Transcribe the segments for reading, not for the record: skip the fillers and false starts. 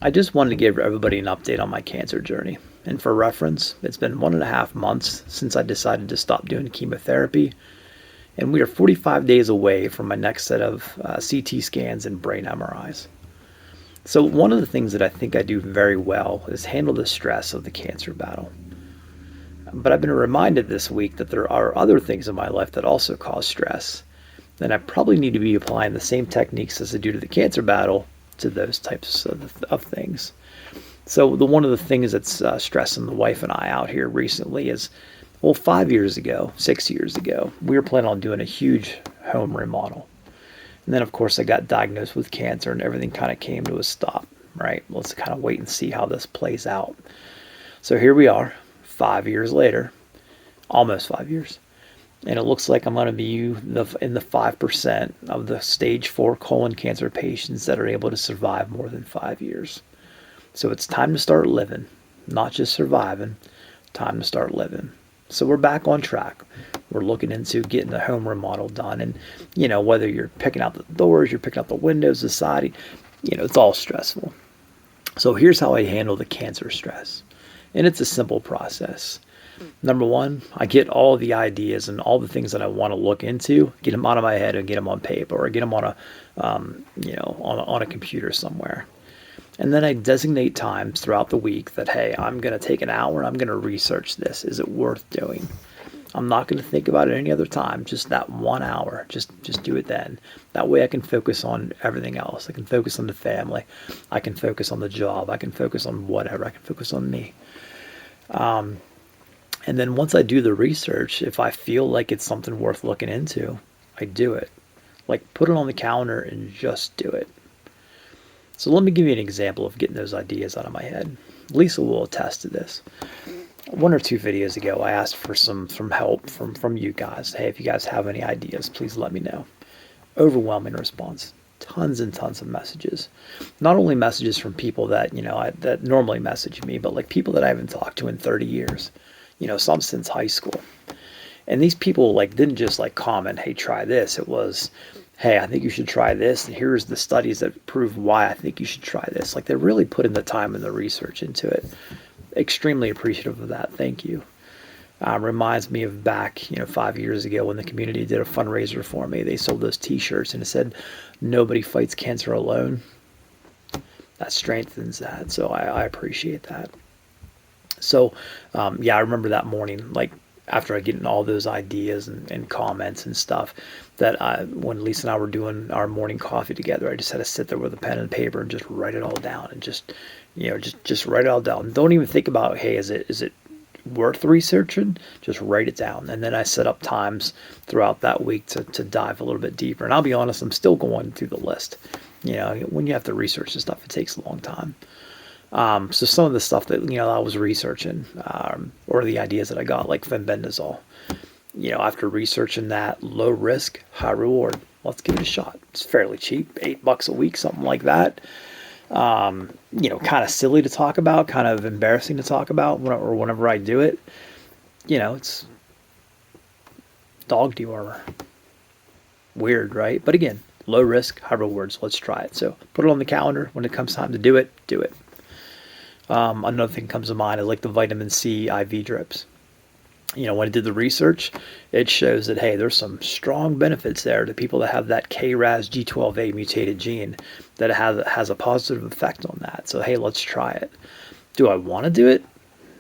I just wanted to give everybody an update on my cancer journey. And for reference, it's been 1.5 months since I decided to stop doing chemotherapy, and we are 45 days away from my next set of CT scans and brain MRIs. So, one of the things that I think I do very well is handle the stress of the cancer battle. But I've been reminded this week that there are other things in my life that also cause stress, and I probably need to be applying the same techniques as I do to the cancer battle to those types of things. So the one of the things that's stressing the wife and I out here recently is, well, 5 years ago, 6 years ago, we were planning on doing a huge home remodel. And then, of course, I got diagnosed with cancer and everything kind of came to a stop, right? Let's kind of wait and see how this plays out. So here we are, 5 years later, almost 5 years. And it looks like I'm going to be in the 5% of the stage 4 colon cancer patients that are able to survive more than 5 years. So it's time to start living, not just surviving, time to start living. So we're back on track. We're looking into getting the home remodel done. And, whether you're picking out the doors, you're picking out the windows, the siding, it's all stressful. So here's how I handle the cancer stress. And it's a simple process. Number one, I get all the ideas and all the things that I want to look into, get them out of my head and get them on paper or get them on on a computer somewhere. And then I designate times throughout the week that, hey, I'm going to take an hour and I'm going to research this. Is it worth doing? I'm not going to think about it any other time, just that 1 hour. Just do it then. That way I can focus on everything else. I can focus on the family. I can focus on the job. I can focus on whatever. I can focus on me. And then once I do the research, if I feel like it's something worth looking into, I do it. Like put it on the calendar and just do it. So let me give you an example of getting those ideas out of my head. Lisa will attest to this. 1 or 2 videos ago, I asked for some help from you guys. Hey, if you guys have any ideas, please let me know. Overwhelming response. Tons and tons of messages. Not only messages from people that, that normally message me, but like people that I haven't talked to in 30 years. Some since high school. And these people didn't just comment, hey, try this. It was, hey, I think you should try this. And here's the studies that prove why I think you should try this. They're really putting the time and the research into it. Extremely appreciative of that. Thank you. Reminds me of back, 5 years ago when the community did a fundraiser for me. They sold those t-shirts and it said, nobody fights cancer alone. That strengthens that. So I appreciate that. So, I remember that morning, after I get all those ideas and comments and stuff, that when Lisa and I were doing our morning coffee together, I just had to sit there with a pen and paper and just write it all down and just write it all down. Don't even think about, hey, is it worth researching? Just write it down. And then I set up times throughout that week to dive a little bit deeper. And I'll be honest, I'm still going through the list. When you have to research this stuff, it takes a long time. So some of the stuff that, I was researching, or the ideas that I got, like fenbendazole, after researching that, low risk, high reward, let's give it a shot. It's fairly cheap, $8 a week, something like that. Kind of silly to talk about, kind of embarrassing to talk about whenever I do it. It's dog dewormer. Weird, right? But again, low risk, high rewards. Let's try it. So put it on the calendar. When it comes time to do it, do it. Another thing comes to mind is the vitamin C IV drips. When I did the research, it shows that, hey, there's some strong benefits there to people that have that KRAS G12A mutated gene that has a positive effect on that. So, hey, let's try it. Do I want to do it?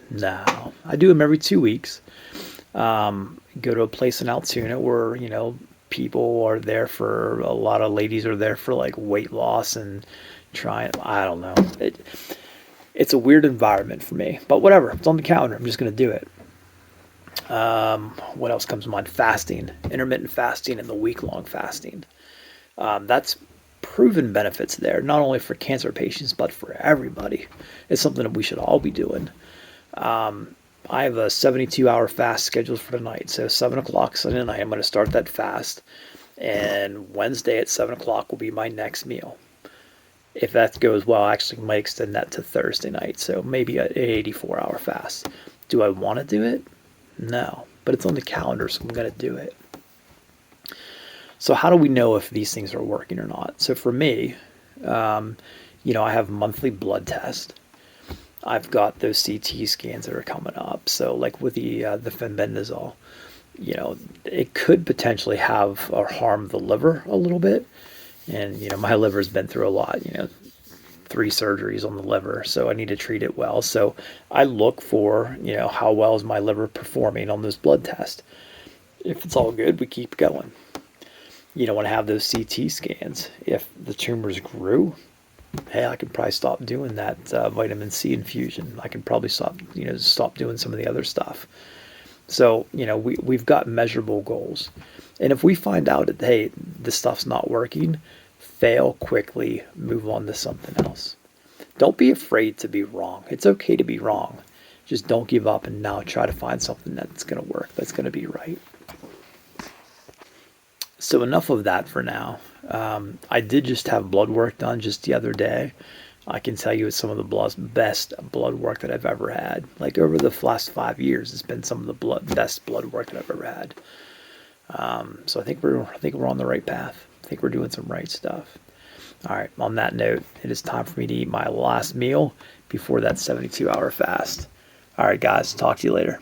No. I do them every 2 weeks. Go to a place in Altoona where, people are there for, a lot of ladies are there for weight loss and trying, I don't know. It's a weird environment for me, but whatever. It's on the calendar. I'm just going to do it. What else comes to mind? Fasting, intermittent fasting, and the week-long fasting. That's proven benefits there, not only for cancer patients, but for everybody. It's something that we should all be doing. I have a 72-hour fast scheduled for tonight. So 7 o'clock Sunday night, I'm going to start that fast. And Wednesday at 7 o'clock will be my next meal. If that goes well, I actually might extend that to Thursday night. So maybe an 84-hour fast. Do I want to do it? No. But it's on the calendar, so I'm going to do it. So how do we know if these things are working or not? So for me, I have monthly blood tests. I've got those CT scans that are coming up. So like with the fenbendazole, it could potentially have or harm the liver a little bit. And my liver's been through a lot. 3 surgeries on the liver, so I need to treat it well. So I look for how well is my liver performing on this blood test. If it's all good, we keep going. You don't want to have those CT scans. If the tumors grew, hey, I could probably stop doing that vitamin C infusion. I can probably stop doing some of the other stuff. So, we've got measurable goals. And if we find out that, hey, this stuff's not working, fail quickly, move on to something else. Don't be afraid to be wrong. It's okay to be wrong. Just don't give up and now try to find something that's going to work, that's going to be right. So enough of that for now. I did just have blood work done just the other day. I can tell you it's some of the best blood work that I've ever had. Like over the last 5 years, it's been some of the best blood work that I've ever had. So I think we're on the right path. I think we're doing some right stuff. All right. On that note, it is time for me to eat my last meal before that 72-hour fast. All right, guys. Talk to you later.